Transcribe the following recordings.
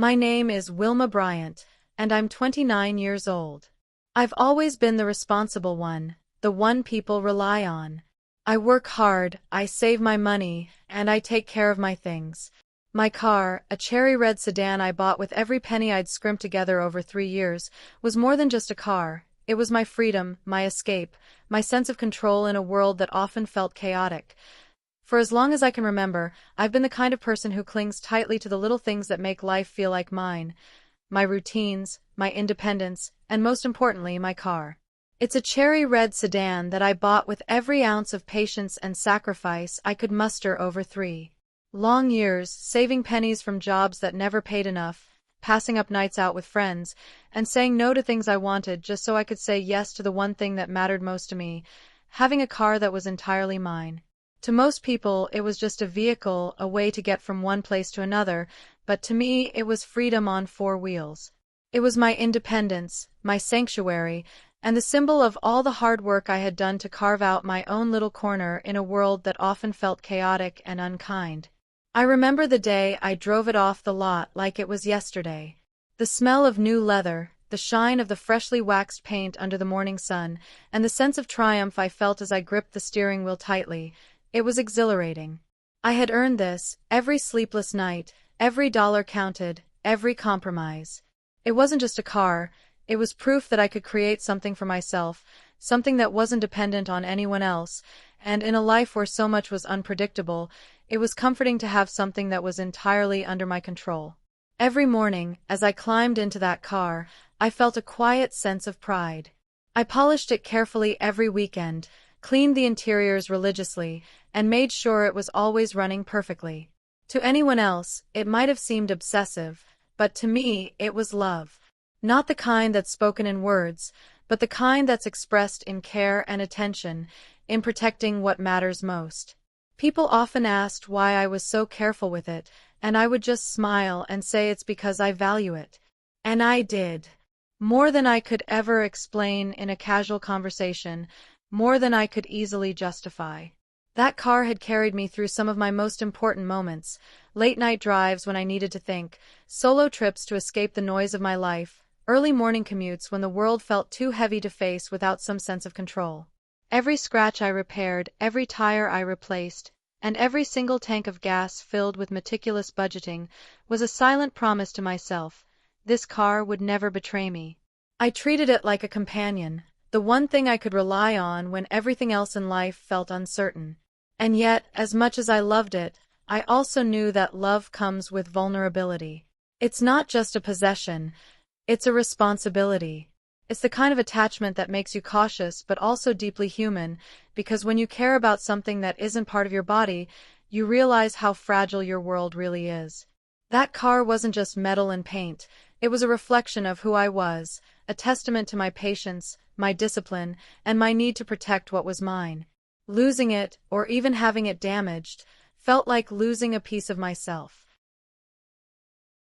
My name is Wilma Bryant, and I'm 29 years old. I've always been the responsible one, the one people rely on. I work hard, I save my money, and I take care of my things. My car, a cherry red sedan I bought with every penny I'd scrimped together over 3 years, was more than just a car. It was my freedom, my escape, my sense of control in a world that often felt chaotic. For as long as I can remember, I've been the kind of person who clings tightly to the little things that make life feel like mine. My routines, my independence, and most importantly, my car. It's a cherry red sedan that I bought with every ounce of patience and sacrifice I could muster over 3 long years, saving pennies from jobs that never paid enough, passing up nights out with friends, and saying no to things I wanted just so I could say yes to the one thing that mattered most to me, having a car that was entirely mine. To most people, it was just a vehicle, a way to get from one place to another, but to me, it was freedom on 4 wheels. It was my independence, my sanctuary, and the symbol of all the hard work I had done to carve out my own little corner in a world that often felt chaotic and unkind. I remember the day I drove it off the lot like it was yesterday. The smell of new leather, the shine of the freshly waxed paint under the morning sun, and the sense of triumph I felt as I gripped the steering wheel tightly. It was exhilarating. I had earned this, every sleepless night, every dollar counted, every compromise. It wasn't just a car, it was proof that I could create something for myself, something that wasn't dependent on anyone else, and in a life where so much was unpredictable, it was comforting to have something that was entirely under my control. Every morning, as I climbed into that car, I felt a quiet sense of pride. I polished it carefully every weekend, cleaned the interiors religiously, and made sure it was always running perfectly. To anyone else, it might have seemed obsessive, but to me, it was love. Not the kind that's spoken in words, but the kind that's expressed in care and attention, in protecting what matters most. People often asked why I was so careful with it, and I would just smile and say it's because I value it. And I did. More than I could ever explain in a casual conversation, more than I could easily justify. That car had carried me through some of my most important moments, late-night drives when I needed to think, solo trips to escape the noise of my life, early morning commutes when the world felt too heavy to face without some sense of control. Every scratch I repaired, every tire I replaced, and every single tank of gas filled with meticulous budgeting was a silent promise to myself. This car would never betray me. I treated it like a companion, the one thing I could rely on when everything else in life felt uncertain. And yet, as much as I loved it, I also knew that love comes with vulnerability. It's not just a possession, it's a responsibility. It's the kind of attachment that makes you cautious but also deeply human, because when you care about something that isn't part of your body, you realize how fragile your world really is. That car wasn't just metal and paint, it was a reflection of who I was, a testament to my patience, my discipline, and my need to protect what was mine. Losing it, or even having it damaged, felt like losing a piece of myself.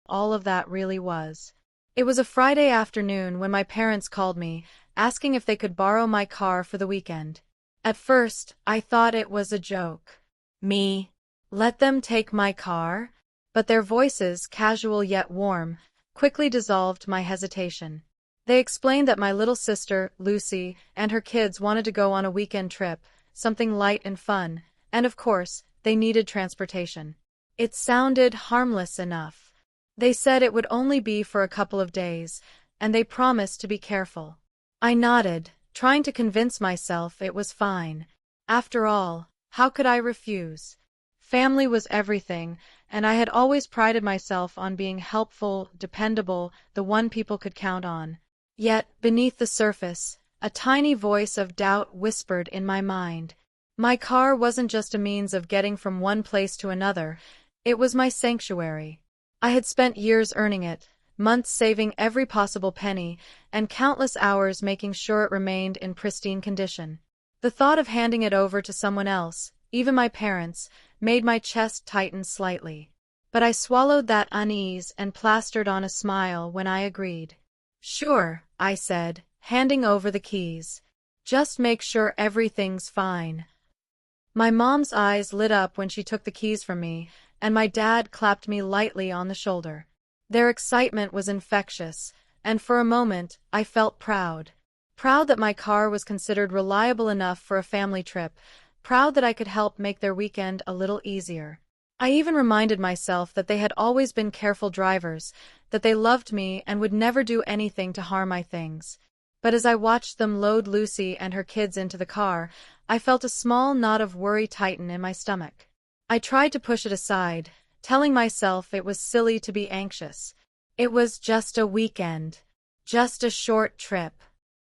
All of that really was. It was a Friday afternoon when my parents called me, asking if they could borrow my car for the weekend. At first, I thought it was a joke. Me? Let them take my car? But their voices, casual yet warm, quickly dissolved my hesitation. They explained that my little sister, Lucy, and her kids wanted to go on a weekend trip, something light and fun, and of course, they needed transportation. It sounded harmless enough. They said it would only be for a couple of days, and they promised to be careful. I nodded, trying to convince myself it was fine. After all, how could I refuse? Family was everything, and I had always prided myself on being helpful, dependable, the one people could count on. Yet, beneath the surface, a tiny voice of doubt whispered in my mind. My car wasn't just a means of getting from one place to another, it was my sanctuary. I had spent years earning it, months saving every possible penny, and countless hours making sure it remained in pristine condition. The thought of handing it over to someone else, even my parents, made my chest tighten slightly. But I swallowed that unease and plastered on a smile when I agreed. Sure, I said, handing over the keys. Just make sure everything's fine. My mom's eyes lit up when she took the keys from me, and my dad clapped me lightly on the shoulder. Their excitement was infectious, and for a moment, I felt proud. Proud that my car was considered reliable enough for a family trip, proud that I could help make their weekend a little easier. I even reminded myself that they had always been careful drivers, that they loved me and would never do anything to harm my things. But as I watched them load Lucy and her kids into the car, I felt a small knot of worry tighten in my stomach. I tried to push it aside, telling myself it was silly to be anxious. It was just a weekend. Just a short trip.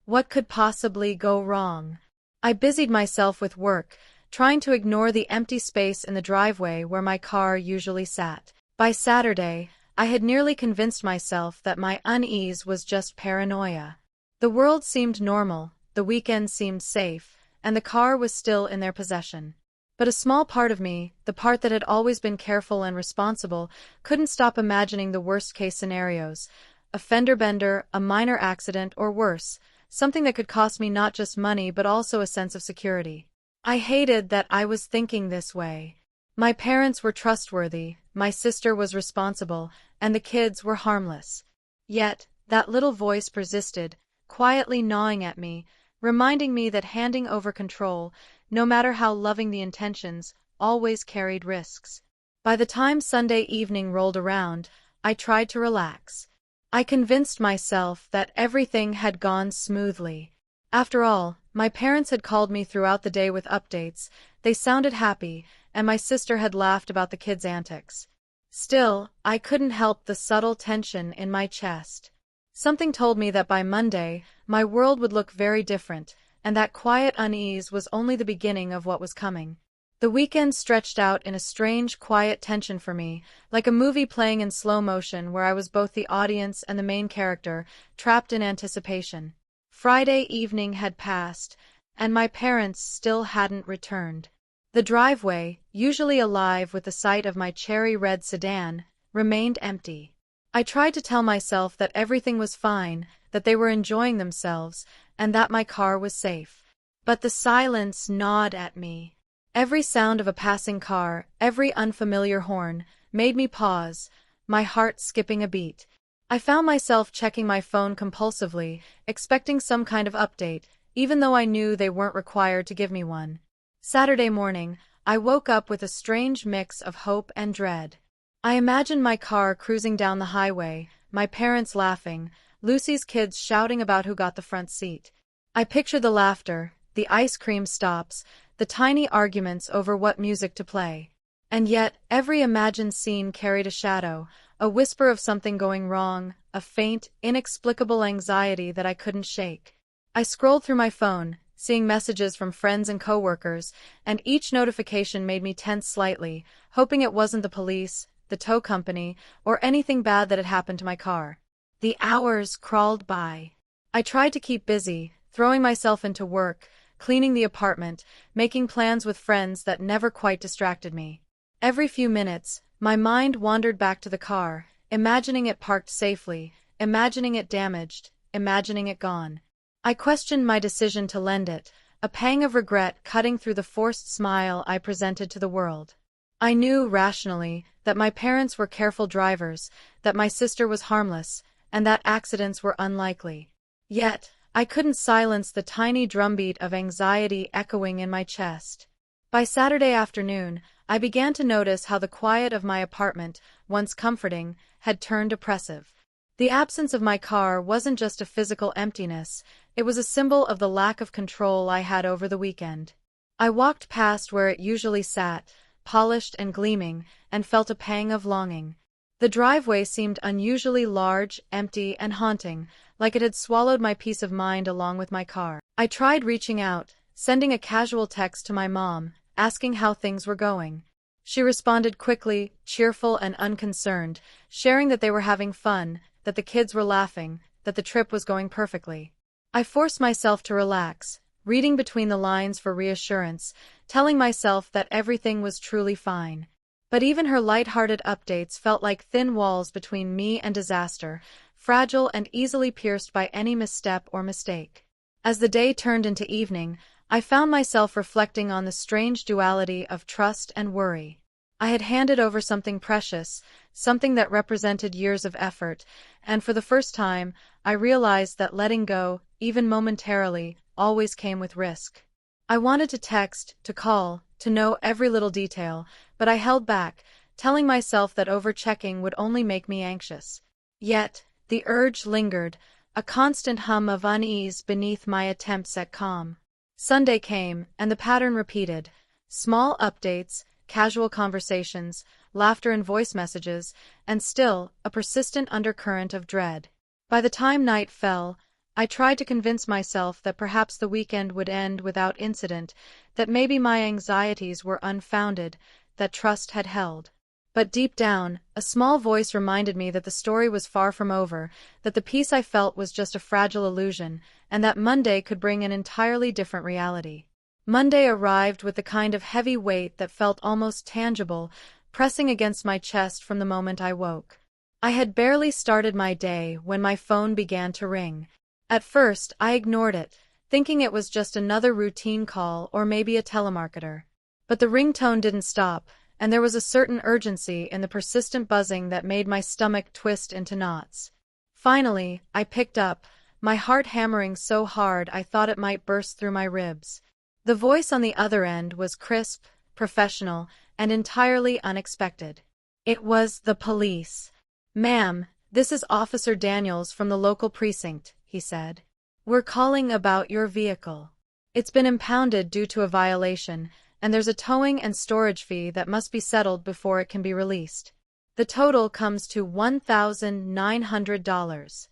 What could possibly go wrong? I busied myself with work, trying to ignore the empty space in the driveway where my car usually sat. By Saturday, I had nearly convinced myself that my unease was just paranoia. The world seemed normal, the weekend seemed safe, and the car was still in their possession. But a small part of me, the part that had always been careful and responsible, couldn't stop imagining the worst-case scenarios. A fender bender, a minor accident, or worse, something that could cost me not just money but also a sense of security. I hated that I was thinking this way. My parents were trustworthy, my sister was responsible, and the kids were harmless. Yet, that little voice persisted, quietly gnawing at me, reminding me that handing over control, no matter how loving the intentions, always carried risks. By the time Sunday evening rolled around, I tried to relax. I convinced myself that everything had gone smoothly. After all, my parents had called me throughout the day with updates, they sounded happy, and my sister had laughed about the kids' antics. Still, I couldn't help the subtle tension in my chest. Something told me that by Monday, my world would look very different, and that quiet unease was only the beginning of what was coming. The weekend stretched out in a strange, quiet tension for me, like a movie playing in slow motion where I was both the audience and the main character, trapped in anticipation. Friday evening had passed, and my parents still hadn't returned. The driveway, usually alive with the sight of my cherry-red sedan, remained empty. I tried to tell myself that everything was fine, that they were enjoying themselves, and that my car was safe. But the silence gnawed at me. Every sound of a passing car, every unfamiliar horn, made me pause, my heart skipping a beat. I found myself checking my phone compulsively, expecting some kind of update, even though I knew they weren't required to give me one. Saturday morning, I woke up with a strange mix of hope and dread. I imagined my car cruising down the highway, my parents laughing, Lucy's kids shouting about who got the front seat. I pictured the laughter, the ice cream stops, the tiny arguments over what music to play. And yet, every imagined scene carried a shadow, a whisper of something going wrong, a faint, inexplicable anxiety that I couldn't shake. I scrolled through my phone, seeing messages from friends and coworkers, and each notification made me tense slightly, hoping it wasn't the police, the tow company, or anything bad that had happened to my car. The hours crawled by. I tried to keep busy, throwing myself into work, cleaning the apartment, making plans with friends that never quite distracted me. Every few minutes, my mind wandered back to the car, imagining it parked safely, imagining it damaged, imagining it gone. I questioned my decision to lend it, a pang of regret cutting through the forced smile I presented to the world. I knew, rationally, that my parents were careful drivers, that my sister was harmless, and that accidents were unlikely. Yet, I couldn't silence the tiny drumbeat of anxiety echoing in my chest. By Saturday afternoon, I began to notice how the quiet of my apartment, once comforting, had turned oppressive. The absence of my car wasn't just a physical emptiness, it was a symbol of the lack of control I had over the weekend. I walked past where it usually sat, polished and gleaming, and felt a pang of longing. The driveway seemed unusually large, empty, and haunting, like it had swallowed my peace of mind along with my car. I tried reaching out, sending a casual text to my mom, asking how things were going. She responded quickly, cheerful and unconcerned, sharing that they were having fun, that the kids were laughing, that the trip was going perfectly. I forced myself to relax, reading between the lines for reassurance, telling myself that everything was truly fine. But even her light-hearted updates felt like thin walls between me and disaster, fragile and easily pierced by any misstep or mistake. As the day turned into evening, I found myself reflecting on the strange duality of trust and worry. I had handed over something precious, something that represented years of effort, and for the first time, I realized that letting go, even momentarily, always came with risk. I wanted to text, to call, to know every little detail, but I held back, telling myself that overchecking would only make me anxious. Yet, the urge lingered, a constant hum of unease beneath my attempts at calm. Sunday came, and the pattern repeated. Small updates, casual conversations, laughter and voice messages, and still, a persistent undercurrent of dread. By the time night fell, I tried to convince myself that perhaps the weekend would end without incident, that maybe my anxieties were unfounded, that trust had held. But deep down, a small voice reminded me that the story was far from over, that the peace I felt was just a fragile illusion, and that Monday could bring an entirely different reality. Monday arrived with the kind of heavy weight that felt almost tangible, pressing against my chest from the moment I woke. I had barely started my day when my phone began to ring. At first, I ignored it, thinking it was just another routine call or maybe a telemarketer. But the ringtone didn't stop, and there was a certain urgency in the persistent buzzing that made my stomach twist into knots. Finally, I picked up, my heart hammering so hard I thought it might burst through my ribs. The voice on the other end was crisp, professional, and entirely unexpected. It was the police. "Ma'am, this is Officer Daniels from the local precinct," he said. "We're calling about your vehicle. It's been impounded due to a violation, and there's a towing and storage fee that must be settled before it can be released. The total comes to $1,900.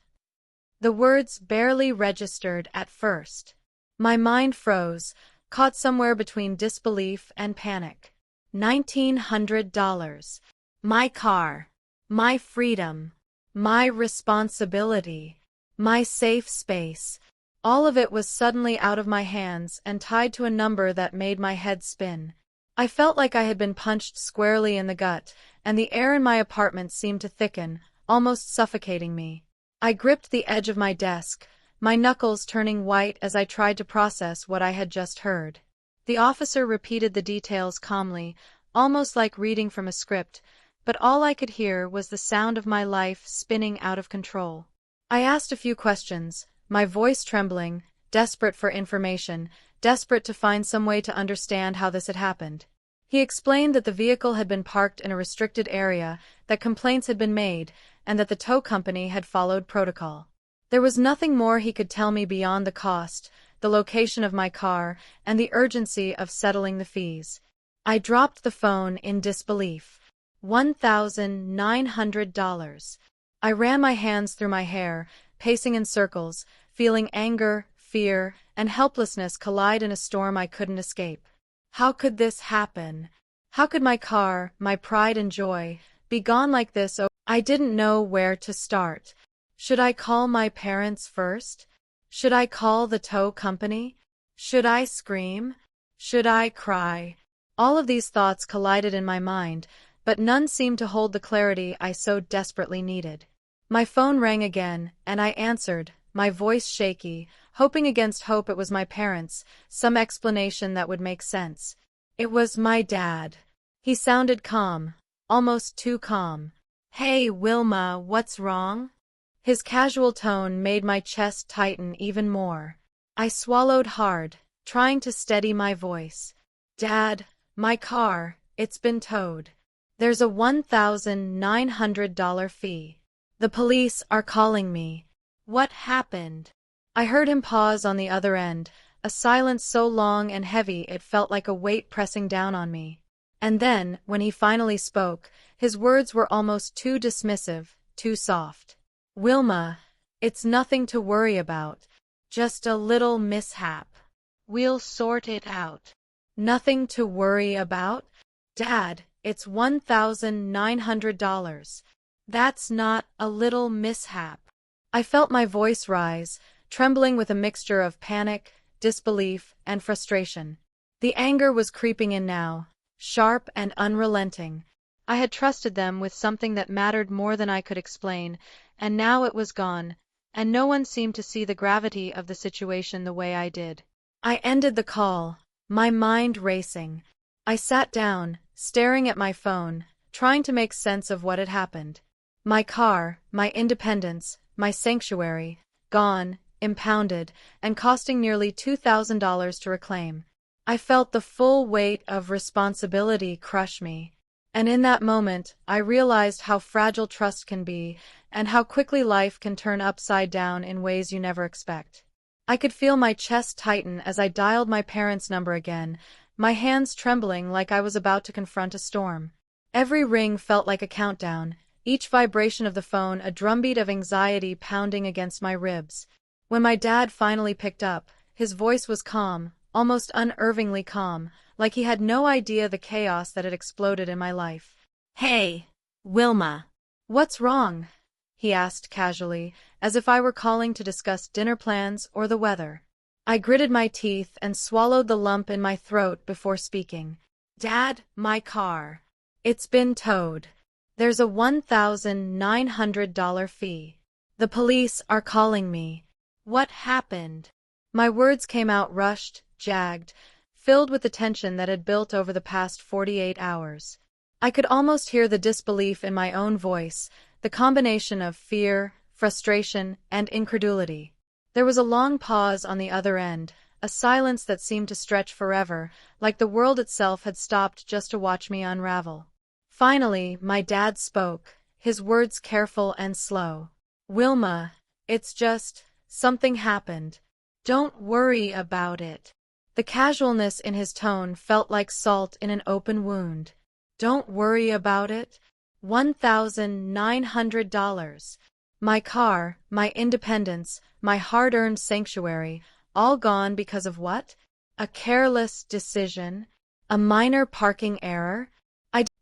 The words barely registered at first. My mind froze, caught somewhere between disbelief and panic. $1,900. My car. My freedom. My responsibility. My safe space. All of it was suddenly out of my hands and tied to a number that made my head spin. I felt like I had been punched squarely in the gut, and the air in my apartment seemed to thicken, almost suffocating me. I gripped the edge of my desk, my knuckles turning white as I tried to process what I had just heard. The officer repeated the details calmly, almost like reading from a script, but all I could hear was the sound of my life spinning out of control. I asked a few questions, my voice trembling, desperate for information, desperate to find some way to understand how this had happened. He explained that the vehicle had been parked in a restricted area, that complaints had been made, and that the tow company had followed protocol. There was nothing more he could tell me beyond the cost, the location of my car, and the urgency of settling the fees. I dropped the phone in disbelief. $1,900. I ran my hands through my hair, pacing in circles, feeling anger, fear, and helplessness collide in a storm I couldn't escape. How could this happen? How could my car, my pride and joy, be gone like this? I didn't know where to start. Should I call my parents first? Should I call the tow company? Should I scream? Should I cry? All of these thoughts collided in my mind, but none seemed to hold the clarity I so desperately needed. My phone rang again, and I answered, my voice shaky, hoping against hope it was my parents, some explanation that would make sense. It was my dad. He sounded calm, almost too calm. "Hey, Wilma, what's wrong?" His casual tone made my chest tighten even more. I swallowed hard, trying to steady my voice. "Dad, my car, it's been towed. There's a $1,900 fee. The police are calling me." "What happened?" I heard him pause on the other end, a silence so long and heavy it felt like a weight pressing down on me. And then, when he finally spoke, his words were almost too dismissive, too soft. "Wilma, it's nothing to worry about. Just a little mishap. We'll sort it out." "Nothing to worry about? Dad, it's $1,900. That's not a little mishap." I felt my voice rise, trembling with a mixture of panic, disbelief, and frustration. The anger was creeping in now, sharp and unrelenting. I had trusted them with something that mattered more than I could explain, and now it was gone, and no one seemed to see the gravity of the situation the way I did. I ended the call, my mind racing. I sat down, staring at my phone, trying to make sense of what had happened. My car, my independence, my sanctuary, gone, impounded, and costing nearly $2,000 to reclaim. I felt the full weight of responsibility crush me. And in that moment, I realized how fragile trust can be, and how quickly life can turn upside down in ways you never expect. I could feel my chest tighten as I dialed my parents' number again, my hands trembling like I was about to confront a storm. Every ring felt like a countdown, each vibration of the phone a drumbeat of anxiety pounding against my ribs. When my dad finally picked up, his voice was calm, almost unnervingly calm, like he had no idea the chaos that had exploded in my life. Hey, Wilma. "What's wrong?" he asked casually, as if I were calling to discuss dinner plans or the weather. I gritted my teeth and swallowed the lump in my throat before speaking. "Dad, my car. It's been towed. There's a $1,900 fee. The police are calling me." "What happened?" My words came out rushed, jagged, filled with the tension that had built over the past 48 hours. I could almost hear the disbelief in my own voice, the combination of fear, frustration, and incredulity. There was a long pause on the other end, a silence that seemed to stretch forever, like the world itself had stopped just to watch me unravel. Finally, my dad spoke, his words careful and slow. "Wilma, it's just, something happened. Don't worry about it." The casualness in his tone felt like salt in an open wound. "Don't worry about it? $1,900. My car, my independence, my hard-earned sanctuary, all gone because of what? A careless decision? A minor parking error?"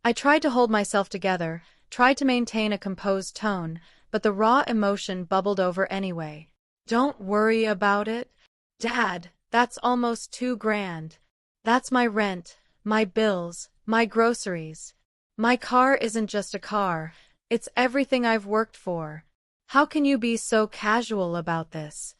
I tried to hold myself together, tried to maintain a composed tone, but the raw emotion bubbled over anyway. "Don't worry about it? Dad, that's almost $2,000. That's my rent, my bills, my groceries. My car isn't just a car, it's everything I've worked for. How can you be so casual about this?"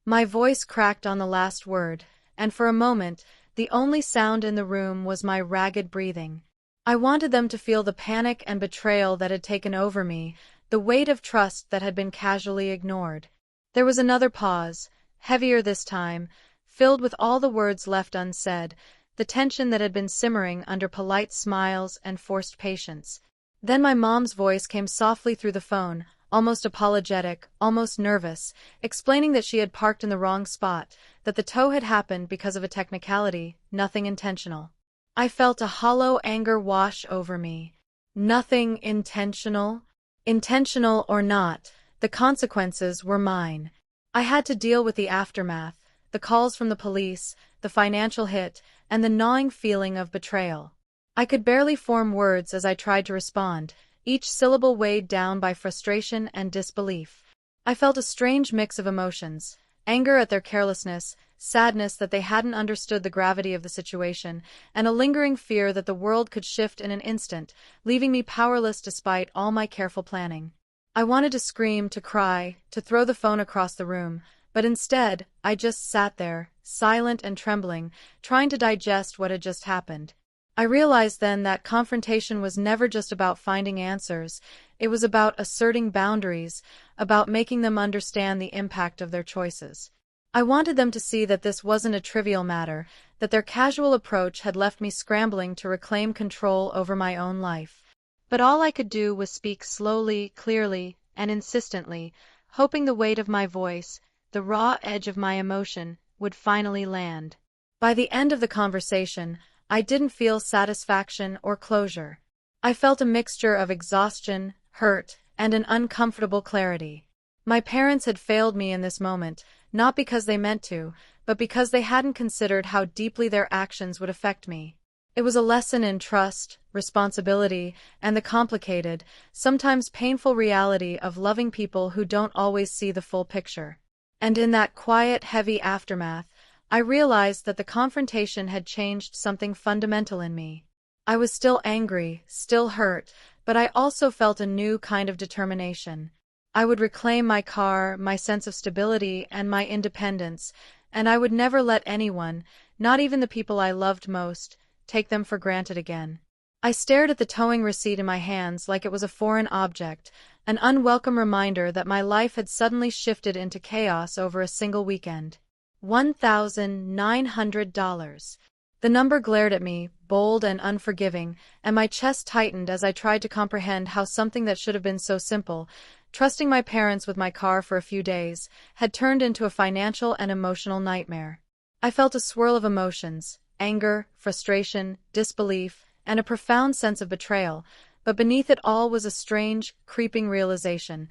My voice cracked on the last word, and for a moment, the only sound in the room was my ragged breathing. I wanted them to feel the panic and betrayal that had taken over me, the weight of trust that had been casually ignored. There was another pause, heavier this time, filled with all the words left unsaid, the tension that had been simmering under polite smiles and forced patience. Then my mom's voice came softly through the phone, almost apologetic, almost nervous, explaining that she had parked in the wrong spot, that the tow had happened because of a technicality, nothing intentional. I felt a hollow anger wash over me. Nothing intentional? Intentional or not, the consequences were mine. I had to deal with the aftermath, the calls from the police, the financial hit, and the gnawing feeling of betrayal. I could barely form words as I tried to respond, each syllable weighed down by frustration and disbelief. I felt a strange mix of emotions, anger at their carelessness, sadness that they hadn't understood the gravity of the situation, and a lingering fear that the world could shift in an instant, leaving me powerless despite all my careful planning. I wanted to scream, to cry, to throw the phone across the room, but instead, I just sat there, silent and trembling, trying to digest what had just happened. I realized then that confrontation was never just about finding answers, it was about asserting boundaries, about making them understand the impact of their choices. I wanted them to see that this wasn't a trivial matter, that their casual approach had left me scrambling to reclaim control over my own life. But all I could do was speak slowly, clearly, and insistently, hoping the weight of my voice, the raw edge of my emotion, would finally land. By the end of the conversation, I didn't feel satisfaction or closure. I felt a mixture of exhaustion, hurt, and an uncomfortable clarity. My parents had failed me in this moment, not because they meant to, but because they hadn't considered how deeply their actions would affect me. It was a lesson in trust, responsibility, and the complicated, sometimes painful reality of loving people who don't always see the full picture. And in that quiet, heavy aftermath, I realized that the confrontation had changed something fundamental in me. I was still angry, still hurt, but I also felt a new kind of determination. I would reclaim my car, my sense of stability, and my independence, and I would never let anyone, not even the people I loved most, take them for granted again. I stared at the towing receipt in my hands like it was a foreign object, an unwelcome reminder that my life had suddenly shifted into chaos over a single weekend. $1,900. The number glared at me, bold and unforgiving, and my chest tightened as I tried to comprehend how something that should have been so simple, trusting my parents with my car for a few days, had turned into a financial and emotional nightmare. I felt a swirl of emotions: anger, frustration, disbelief, and a profound sense of betrayal, but beneath it all was a strange, creeping realization.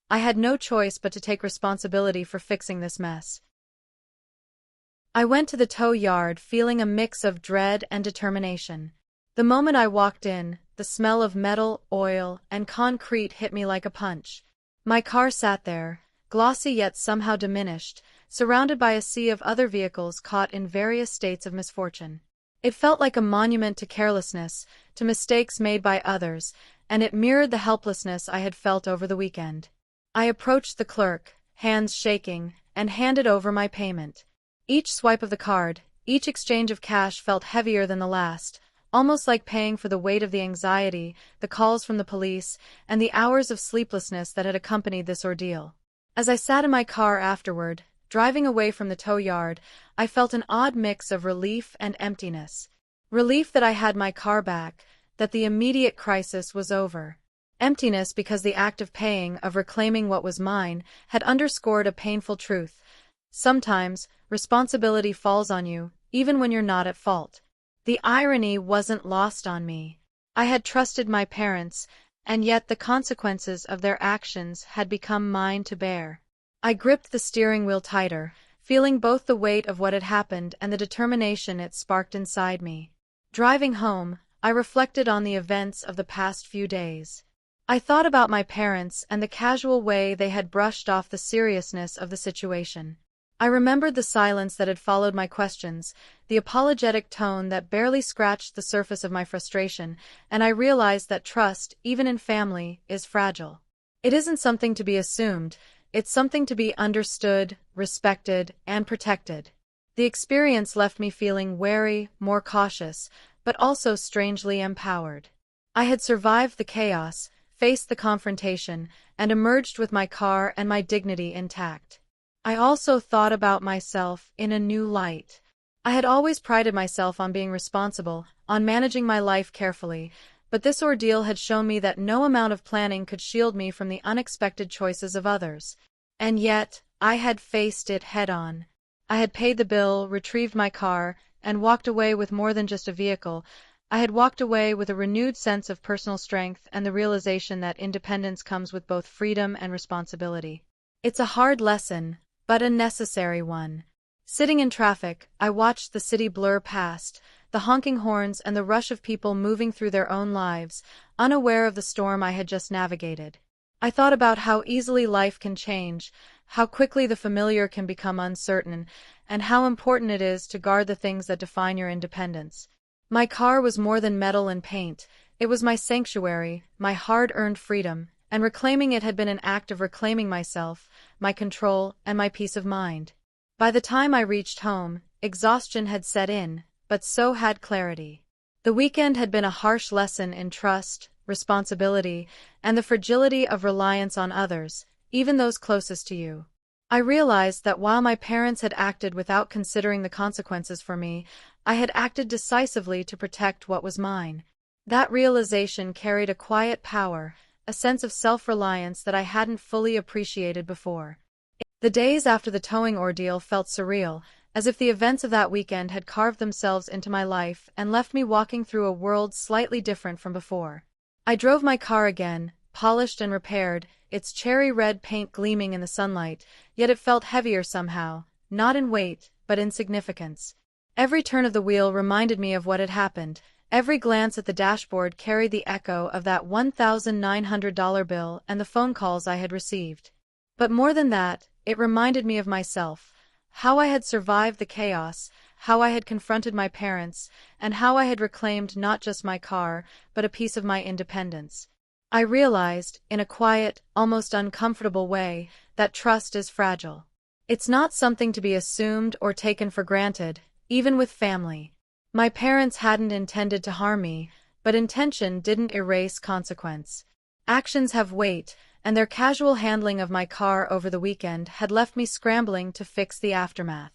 I had no choice but to take responsibility for fixing this mess. I went to the tow yard feeling a mix of dread and determination. The moment I walked in, the smell of metal, oil, and concrete hit me like a punch. My car sat there, glossy yet somehow diminished, surrounded by a sea of other vehicles caught in various states of misfortune. It felt like a monument to carelessness, to mistakes made by others, and it mirrored the helplessness I had felt over the weekend. I approached the clerk, hands shaking, and handed over my payment. Each swipe of the card, each exchange of cash felt heavier than the last, almost like paying for the weight of the anxiety, the calls from the police, and the hours of sleeplessness that had accompanied this ordeal. As I sat in my car afterward, driving away from the tow yard, I felt an odd mix of relief and emptiness. Relief that I had my car back, that the immediate crisis was over. Emptiness because the act of paying, of reclaiming what was mine, had underscored a painful truth. Sometimes, responsibility falls on you, even when you're not at fault. The irony wasn't lost on me. I had trusted my parents, and yet the consequences of their actions had become mine to bear. I gripped the steering wheel tighter, feeling both the weight of what had happened and the determination it sparked inside me. Driving home, I reflected on the events of the past few days. I thought about my parents and the casual way they had brushed off the seriousness of the situation. I remembered the silence that had followed my questions, the apologetic tone that barely scratched the surface of my frustration, and I realized that trust, even in family, is fragile. It isn't something to be assumed, it's something to be understood, respected, and protected. The experience left me feeling wary, more cautious, but also strangely empowered. I had survived the chaos, faced the confrontation, and emerged with my car and my dignity intact. I also thought about myself in a new light. I had always prided myself on being responsible, on managing my life carefully, but this ordeal had shown me that no amount of planning could shield me from the unexpected choices of others. And yet, I had faced it head-on. I had paid the bill, retrieved my car, and walked away with more than just a vehicle. I had walked away with a renewed sense of personal strength and the realization that independence comes with both freedom and responsibility. It's a hard lesson, but a necessary one. Sitting in traffic, I watched the city blur past, the honking horns and the rush of people moving through their own lives, unaware of the storm I had just navigated. I thought about how easily life can change, how quickly the familiar can become uncertain, and how important it is to guard the things that define your independence. My car was more than metal and paint. It was my sanctuary, my hard-earned freedom, and reclaiming it had been an act of reclaiming myself, my control, and my peace of mind. By the time I reached home, exhaustion had set in, but so had clarity. The weekend had been a harsh lesson in trust, responsibility, and the fragility of reliance on others, even those closest to you. I realized that while my parents had acted without considering the consequences for me, I had acted decisively to protect what was mine. That realization carried a quiet power, a sense of self-reliance that I hadn't fully appreciated before. The days after the towing ordeal felt surreal, as if the events of that weekend had carved themselves into my life and left me walking through a world slightly different from before. I drove my car again, polished and repaired, its cherry red paint gleaming in the sunlight, yet it felt heavier somehow, not in weight, but in significance. Every turn of the wheel reminded me of what had happened. Every glance at the dashboard carried the echo of that $1,900 bill and the phone calls I had received. But more than that, it reminded me of myself, how I had survived the chaos, how I had confronted my parents, and how I had reclaimed not just my car, but a piece of my independence. I realized, in a quiet, almost uncomfortable way, that trust is fragile. It's not something to be assumed or taken for granted, even with family. My parents hadn't intended to harm me, but intention didn't erase consequence. Actions have weight, and their casual handling of my car over the weekend had left me scrambling to fix the aftermath.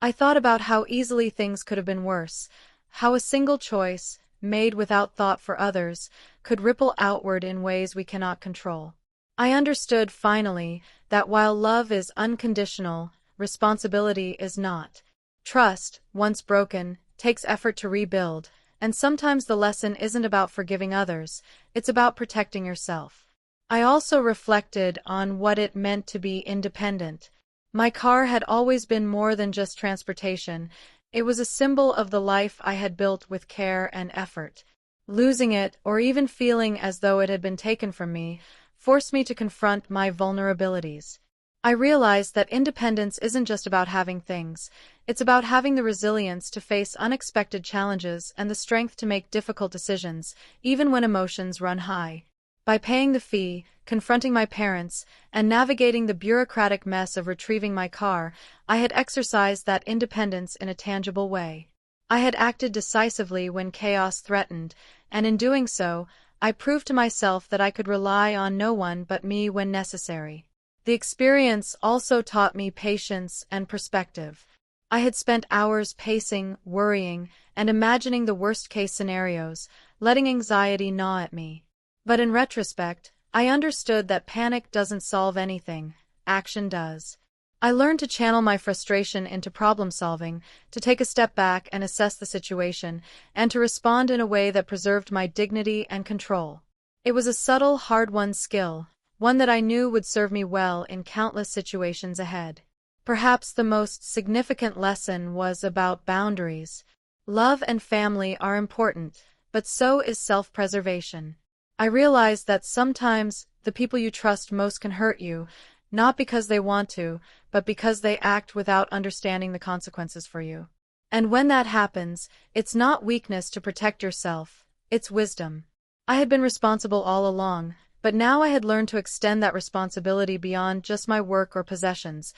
I thought about how easily things could have been worse, how a single choice, made without thought for others, could ripple outward in ways we cannot control. I understood, finally, that while love is unconditional, responsibility is not. Trust, once broken, takes effort to rebuild, and sometimes the lesson isn't about forgiving others, it's about protecting yourself. I also reflected on what it meant to be independent. My car had always been more than just transportation. It was a symbol of the life I had built with care and effort. Losing it, or even feeling as though it had been taken from me, forced me to confront my vulnerabilities. I realized that independence isn't just about having things, it's about having the resilience to face unexpected challenges and the strength to make difficult decisions, even when emotions run high. By paying the fee, confronting my parents, and navigating the bureaucratic mess of retrieving my car, I had exercised that independence in a tangible way. I had acted decisively when chaos threatened, and in doing so, I proved to myself that I could rely on no one but me when necessary. The experience also taught me patience and perspective. I had spent hours pacing, worrying, and imagining the worst-case scenarios, letting anxiety gnaw at me. But in retrospect, I understood that panic doesn't solve anything, action does. I learned to channel my frustration into problem-solving, to take a step back and assess the situation, and to respond in a way that preserved my dignity and control. It was a subtle, hard-won skill, one that I knew would serve me well in countless situations ahead. Perhaps the most significant lesson was about boundaries. Love and family are important, but so is self-preservation. I realized that sometimes the people you trust most can hurt you, not because they want to, but because they act without understanding the consequences for you. And when that happens, it's not weakness to protect yourself, it's wisdom. I had been responsible all along, but now I had learned to extend that responsibility beyond just my work or possessions.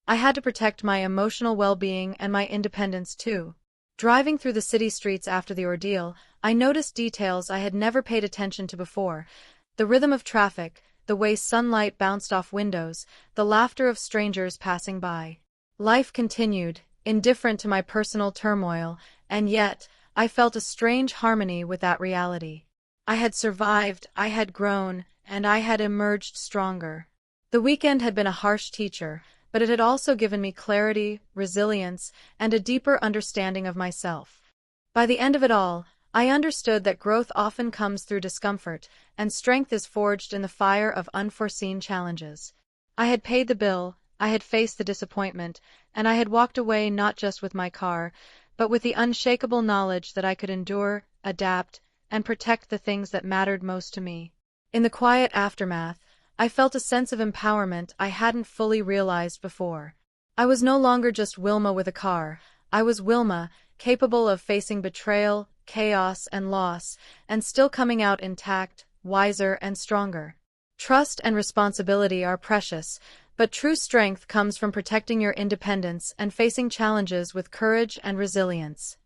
I had to protect my emotional well-being and my independence too. Driving through the city streets after the ordeal, I noticed details I had never paid attention to before. The rhythm of traffic, the way sunlight bounced off windows, the laughter of strangers passing by. Life continued, indifferent to my personal turmoil, and yet, I felt a strange harmony with that reality. I had survived, I had grown, and I had emerged stronger. The weekend had been a harsh teacher, but it had also given me clarity, resilience, and a deeper understanding of myself. By the end of it all, I understood that growth often comes through discomfort, and strength is forged in the fire of unforeseen challenges. I had paid the bill, I had faced the disappointment, and I had walked away not just with my car, but with the unshakable knowledge that I could endure, adapt, and protect the things that mattered most to me. In the quiet aftermath, I felt a sense of empowerment I hadn't fully realized before. I was no longer just Wilma with a car. I was Wilma, capable of facing betrayal, chaos, and loss, and still coming out intact, wiser, and stronger. Trust and responsibility are precious, but true strength comes from protecting your independence and facing challenges with courage and resilience.